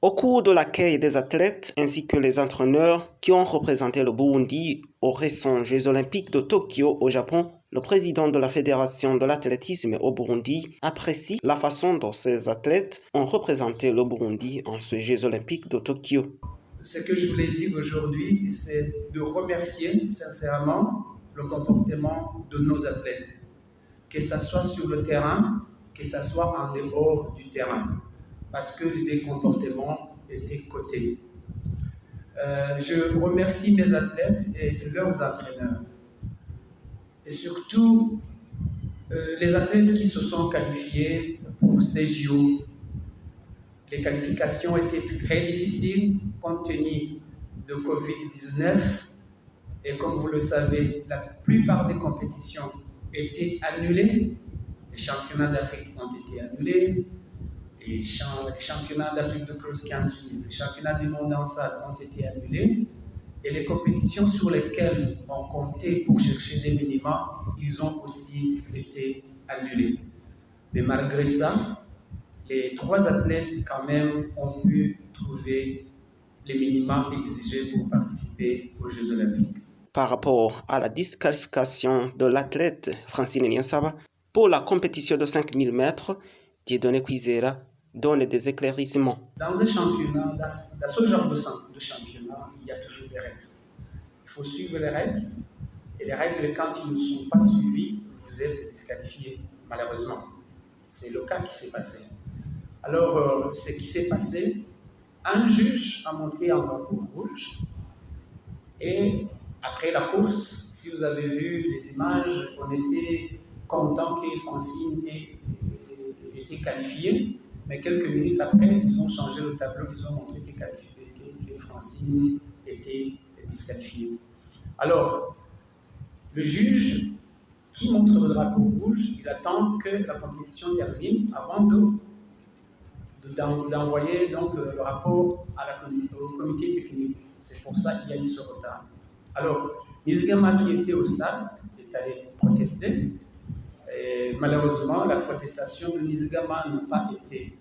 Au cours de l'accueil des athlètes ainsi que les entraîneurs qui ont représenté le Burundi aux récents Jeux olympiques de Tokyo au Japon, le président de la Fédération de l'athlétisme au Burundi apprécie la façon dont ces athlètes ont représenté le Burundi en ces Jeux olympiques de Tokyo. Ce que je voulais dire aujourd'hui, c'est de remercier sincèrement le comportement de nos athlètes, que ce soit sur le terrain, que ce soit en dehors du terrain, parce que les comportements étaient cotés. Je remercie mes athlètes et leurs entraîneurs, et surtout les athlètes qui se sont qualifiés pour ces JO. Les qualifications étaient très difficiles compte tenu de Covid-19 et comme vous le savez, la plupart des compétitions étaient annulées. Les championnats d'Afrique ont été annulés, les championnats d'Afrique de cross-country, les championnats du monde en salle ont été annulés et les compétitions sur lesquelles on comptait pour chercher des minima, ils ont aussi été annulés. Mais malgré ça, les 3 athlètes quand même ont pu trouver les minima exigés pour participer aux Jeux olympiques. Par rapport à la disqualification de l'athlète Francine Niyonsaba pour la compétition de 5000 mètres, Dieudonné Kwizera donne des éclaircissements. Dans un championnat, dans ce genre de championnat, il y a toujours des règles. Il faut suivre les règles. Et les règles, quand ils ne sont pas suivies, vous êtes disqualifié, malheureusement. C'est le cas qui s'est passé. Alors, ce qui s'est passé, un juge a montré un drapeau rouge et après la course, si vous avez vu les images, on était content que Francine ait été qualifiée, mais quelques minutes après, ils ont changé le tableau, ils ont montré que Francine était disqualifiée. Alors, le juge qui montre le drapeau rouge, il attend que la compétition termine avant d'envoyer donc le rapport au comité technique. C'est pour ça qu'il y a eu ce retard. Alors, Nizigama qui était au stade est allé protester. Et malheureusement, la protestation de Nizigama n'a pas été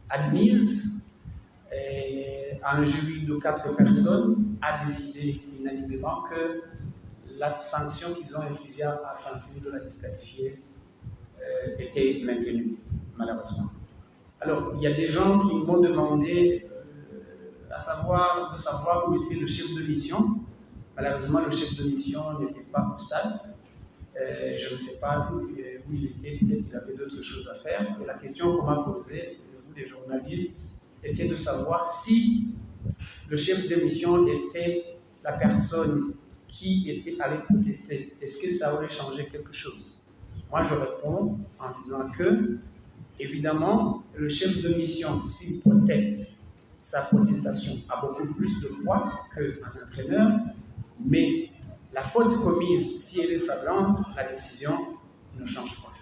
admise. Et un jury de 4 personnes a décidé unanimement que la sanction qu'ils ont infligée à Francine de la disqualifier était maintenue, malheureusement. Alors, il y a des gens qui m'ont demandé de savoir où était le chef de mission. Malheureusement, le chef de mission n'était pas au stade. Je ne sais pas où il était, peut-être qu'il avait d'autres choses à faire. Et la question qu'on m'a posée, vous les journalistes, était de savoir si le chef de mission était la personne qui était allée protester. Est-ce que ça aurait changé quelque chose? Moi, je réponds en disant que, évidemment, le chef de mission, s'il proteste, sa protestation a beaucoup plus de poids qu'un entraîneur, mais la faute commise, si elle est flagrante, la décision ne change pas.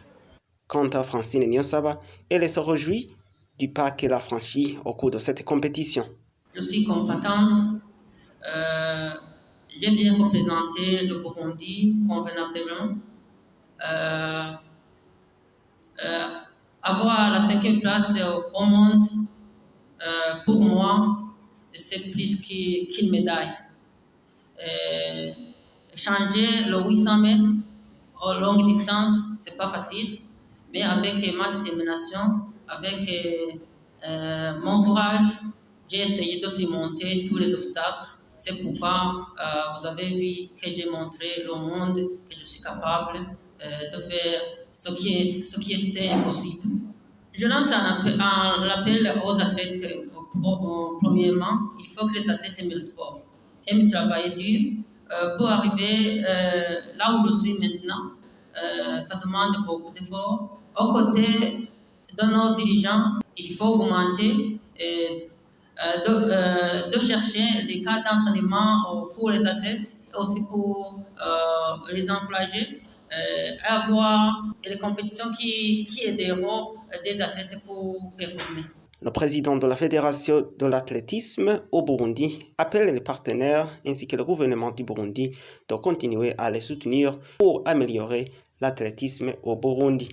Quant à Francine Niyonsaba, elle se réjouit du pas qu'elle a franchi au cours de cette compétition. Je suis compétente. J'ai bien représenté le Burundi convenablement. Avoir la 5e place au monde, pour moi, c'est plus qu'une médaille. Changer le 800 mètres aux longues distances, c'est pas facile, mais avec ma détermination, avec mon courage, j'ai essayé de surmonter tous les obstacles. C'est pourquoi vous avez vu que j'ai montré au monde que je suis capable de faire ce qui était impossible. Je lance un appel aux athlètes. Premièrement, il faut que les athlètes aiment le sport, aiment travailler dur. Pour arriver là où je suis maintenant, ça demande beaucoup d'efforts. Aux côtés de nos dirigeants, il faut augmenter de chercher des cas d'entraînement pour les athlètes et aussi pour les employés, avoir les compétitions qui aideront des athlètes pour performer. Le président de la Fédération de l'athlétisme au Burundi appelle les partenaires ainsi que le gouvernement du Burundi de continuer à les soutenir pour améliorer l'athlétisme au Burundi.